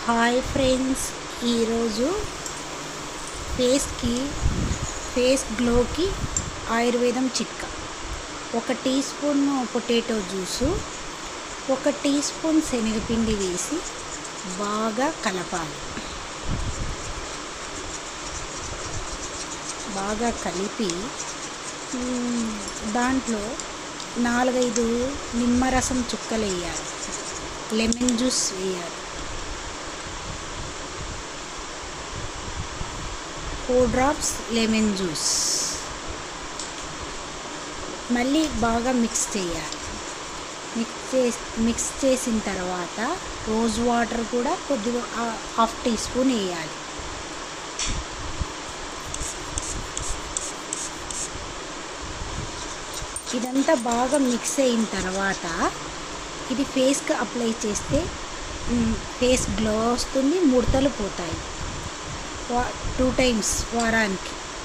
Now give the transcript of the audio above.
Hi friends, ఈరోజు face గ్లోకి ఆయుర్వేదం చిట్కా. 1 teaspoon potato juice, 1 teaspoon శనగపిండి వేసి బాగా కలపాలి. బాగా కలిపి దాంట్లో 4-5 నిమ్మరసం చుక్కలు వేయాలి, లెమన్ జ్యూస్ వేయాలి, 4 డ్రాప్స్ లెమన్ జ్యూస్. మళ్ళీ బాగా మిక్స్ చేయాలి. మిక్స్ చేసిన తర్వాత రోజ్ వాటర్ కూడా కొద్దిగా 1/2 టీ స్పూన్ వేయాలి. ఇదంతా బాగా మిక్స్ అయిన తర్వాత ఇది ఫేస్కి అప్లై చేస్తే ఫేస్ గ్లో వస్తుంది, ముడతలు పోతాయి. 2 టైమ్స్ వారానికి.